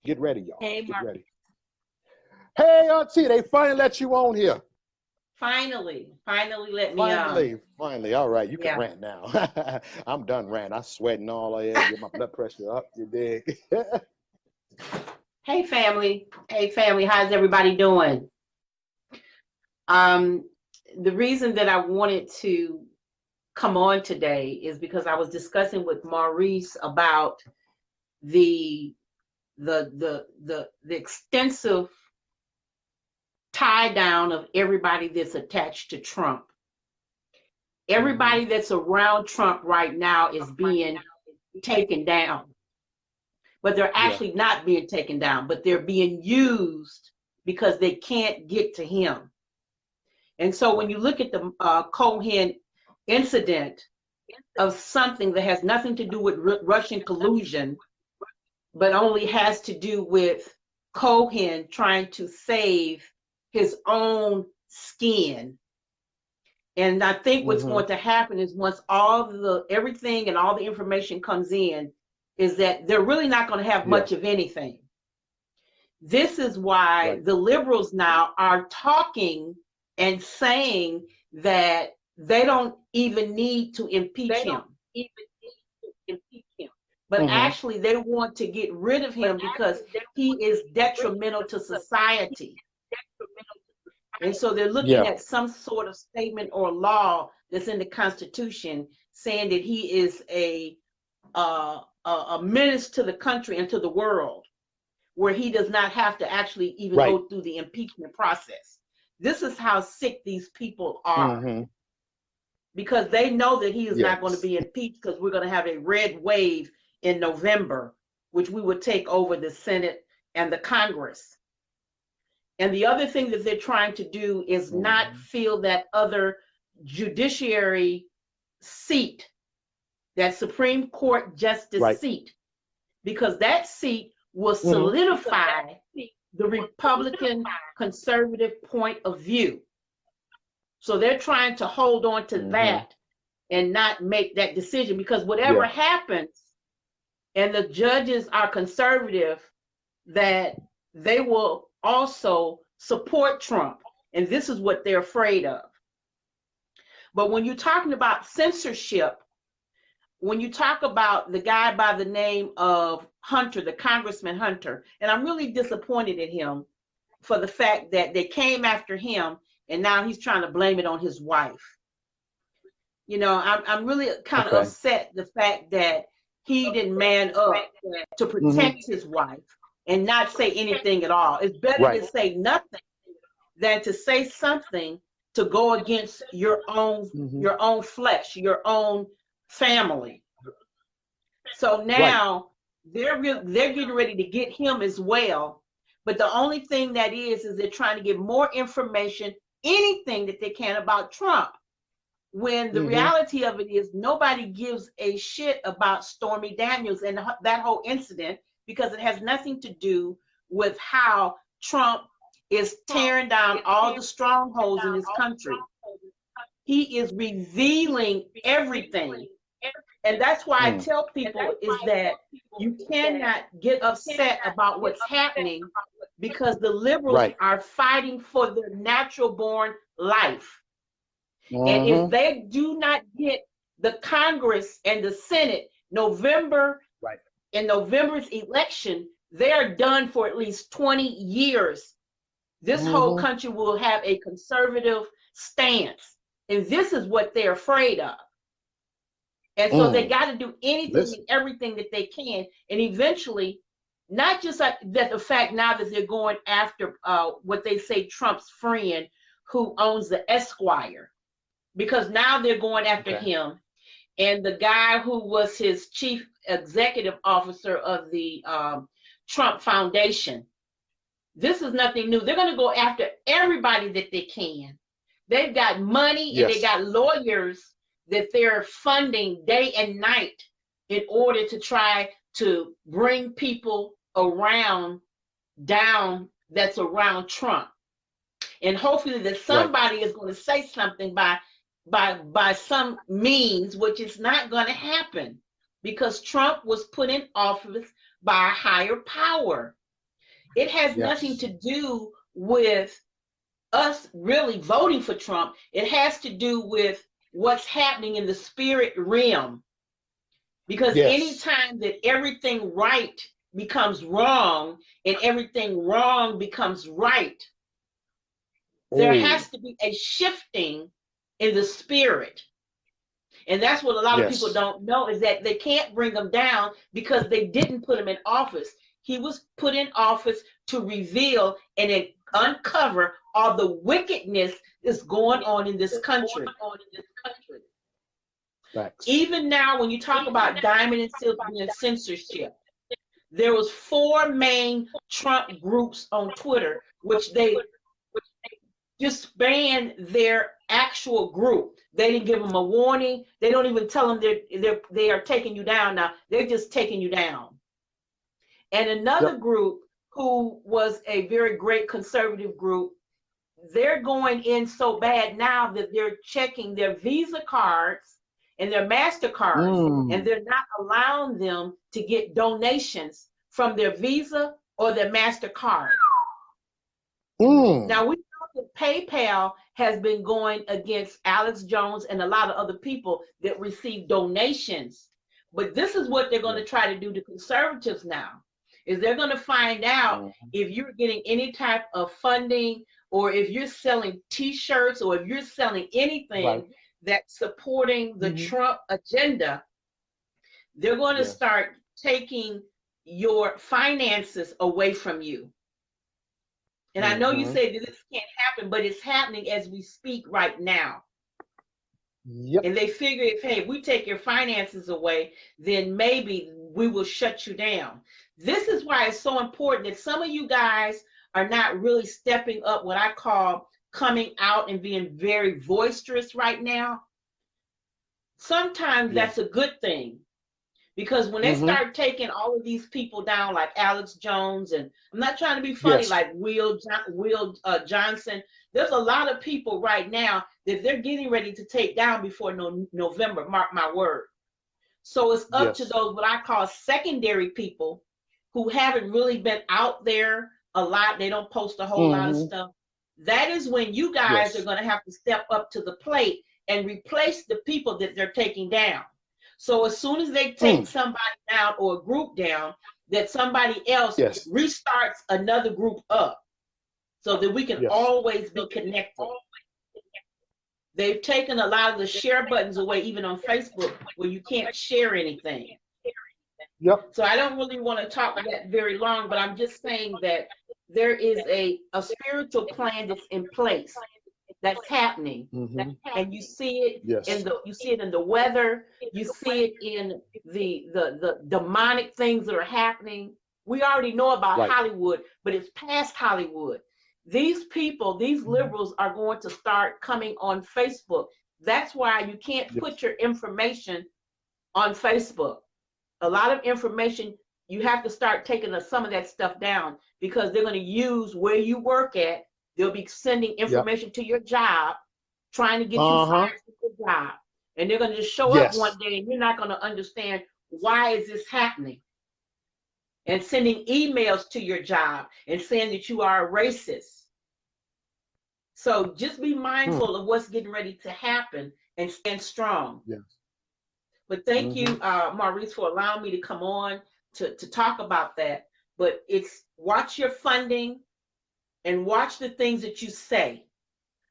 Get ready, y'all. Hey, Get Mark. ready. Hey, Auntie, they finally let you on here. Finally let me on. Finally. All right, you can Yeah. rant now. I'm done ranting. I'm sweating all in, get my blood pressure up, you dig? Hey, family. Hey, family. How's everybody doing? Um, the reason that I wanted to come on today is because I was discussing with Maurice about the extensive tie down of everybody that's attached to Trump. Everybody that's around Trump right now is being taken down, but they're actually not being taken down, but they're being used because they can't get to him. And so when you look at the Cohen incident of something that has nothing to do with Russian collusion, but only has to do with Cohen trying to save his own skin. And I think what's going to happen is once everything and all the information comes in, is that they're really not going to have much of anything. This is why the liberals now are talking and saying that they don't even need to impeach him. But actually they want to get rid of him because he is detrimental to society. And so they're looking at some sort of statement or law that's in the Constitution saying that he is a menace to the country and to the world, where he does not have to actually even go through the impeachment process. This is how sick these people are, because they know that he is not going to be impeached, because we're going to have a red wave in November, which we would take over the Senate and the Congress. And the other thing that they're trying to do is not fill that other judiciary seat, that Supreme Court justice seat, because that seat will solidify the Republican conservative point of view. So they're trying to hold on to that and not make that decision, because whatever happens, and the judges are conservative, that they will also support Trump. And this is what they're afraid of. But when you're talking about censorship, when you talk about the guy by the name of Hunter, the Congressman Hunter, and I'm really disappointed in him for the fact that they came after him and now he's trying to blame it on his wife. You know, I'm really kind of upset the fact that he didn't man up to protect his wife and not say anything at all. It's better to say nothing than to say something to go against your own flesh, your own family. So now they're getting ready to get him as well. But the only thing that is they're trying to get more information, anything that they can about Trump. When the reality of it is nobody gives a shit about Stormy Daniels and that whole incident, because it has nothing to do with how Trump is tearing down all the strongholds in this country. He is revealing everything. And that's why I tell people is that you cannot get upset about what's happening, because the liberals are fighting for their natural born life. And if they do not get the Congress and the Senate in November's election, they are done for at least 20 years. This whole country will have a conservative stance. And this is what they're afraid of. And so they got to do anything and everything that they can. And eventually, not just that the fact now that they're going after what they say Trump's friend who owns the Esquire, because now they're going after him, and the guy who was his chief executive officer of the Trump Foundation. This is nothing new. They're going to go after everybody that they can. They've got money and they got lawyers that they're funding day and night in order to try to bring people down that's around Trump. And hopefully that somebody is going to say something by some means, which is not going to happen, because Trump was put in office by a higher power. It has nothing to do with us really voting for Trump. It has to do with what's happening in the spirit realm. Because anytime that everything right becomes wrong and everything wrong becomes right, there has to be a shifting in the spirit. And that's what a lot of people don't know, is that they can't bring him down because they didn't put him in office. He was put in office to reveal and uncover all the wickedness that's going on in this country. Facts. Even now, when you talk about diamond and silver and censorship, there was 4 main Trump groups on Twitter, which they disband their actual group. They didn't give them a warning. They don't even tell them they are taking you down now. They're just taking you down. And another group, who was a very great conservative group, they're going in so bad now that they're checking their Visa cards and their MasterCards, and they're not allowing them to get donations from their Visa or their MasterCard. Now, we know that PayPal has been going against Alex Jones and a lot of other people that receive donations. But this is what they're going to try to do to conservatives now, is they're going to find out if you're getting any type of funding, or if you're selling T-shirts, or if you're selling anything that's supporting the Trump agenda. They're going to start taking your finances away from you. And I know you say that this can't happen, but it's happening as we speak right now. And they figure if we take your finances away, then maybe we will shut you down. This is why it's so important that some of you guys are not really stepping up, what I call coming out and being very boisterous right now. Sometimes that's a good thing, because when they start taking all of these people down, like Alex Jones, and I'm not trying to be funny, like Will Johnson, there's a lot of people right now that they're getting ready to take down before November, mark my word. So it's up to those, what I call secondary people, who haven't really been out there a lot. They don't post a whole lot of stuff. That is when you guys are going to have to step up to the plate and replace the people that they're taking down. So as soon as they take somebody down or a group down, that somebody else restarts another group up, so that we can always be connected. They've taken a lot of the share buttons away, even on Facebook, where you can't share anything. So I don't really want to talk about that very long, but I'm just saying that there is a spiritual plan that's in place, that's happening, and you see it in the weather, you see it in the demonic things that are happening. We already know about Hollywood, but it's past Hollywood. These people, these liberals, are going to start coming on Facebook. That's why you can't put your information on Facebook. A lot of information, you have to start taking some of that stuff down, because they're going to use where you work at. They'll be sending information to your job, trying to get you fired from your job. And they're going to just show up one day, and you're not going to understand, why is this happening? And sending emails to your job and saying that you are a racist. So just be mindful of what's getting ready to happen and stand strong. But thank you, Maurice, for allowing me to come on to talk about that. But it's watch your funding and watch the things that you say.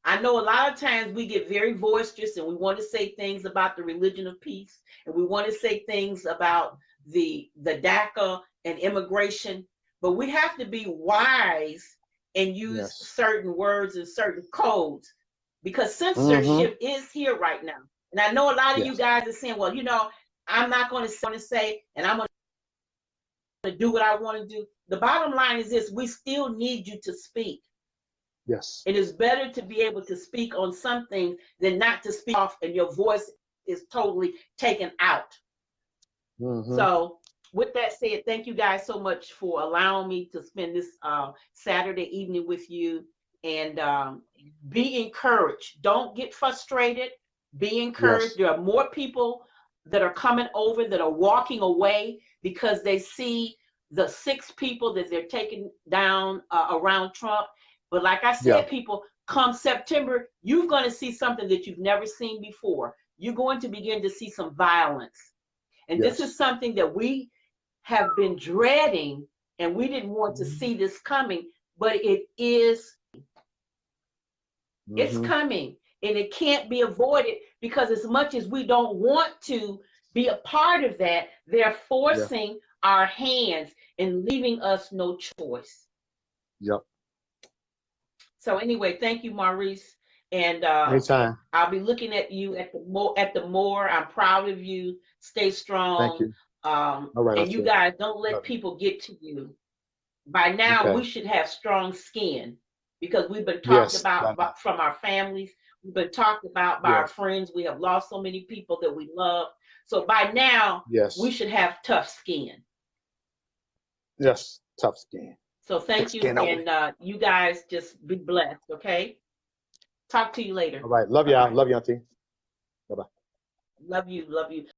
I know a lot of times we get very boisterous, and we want to say things about the religion of peace, and we want to say things about the DACA and immigration, but we have to be wise and use certain words and certain codes, because censorship is here right now. And I know a lot of you guys are saying, well, I'm not going to say, and I'm going to do what I want to do. The bottom line is this: we still need you to speak. It is better to be able to speak on something than not to speak off and your voice is totally taken out. So with that said, thank you guys so much for allowing me to spend this Saturday evening with you. And be encouraged. Don't get frustrated. Be encouraged. There are more people that are coming over, that are walking away, because they see the 6 people that they're taking down around Trump. But like I said, Yeah. people, come September, you're going to see something that you've never seen before. You're going to begin to see some violence. And Yes. this is something that we have been dreading, and we didn't want to see this coming, but it is. It's coming, and it can't be avoided, because as much as we don't want to be a part of that, they're forcing our hands and leaving us no choice. Yep. So anyway, thank you, Maurice. And anytime. I'll be looking at you at the more. I'm proud of you. Stay strong. Thank you. All right, and you guys, don't let people get to you. By now, we should have strong skin, because we've been talked about from our families. We've been talked about by our friends. We have lost so many people that we love. So by now, we should have tough skin. Yes, tough skin. So thank you, and you guys just be blessed, okay? Talk to you later. All right, love y'all. Love you, Auntie. Bye-bye. Love you, love you.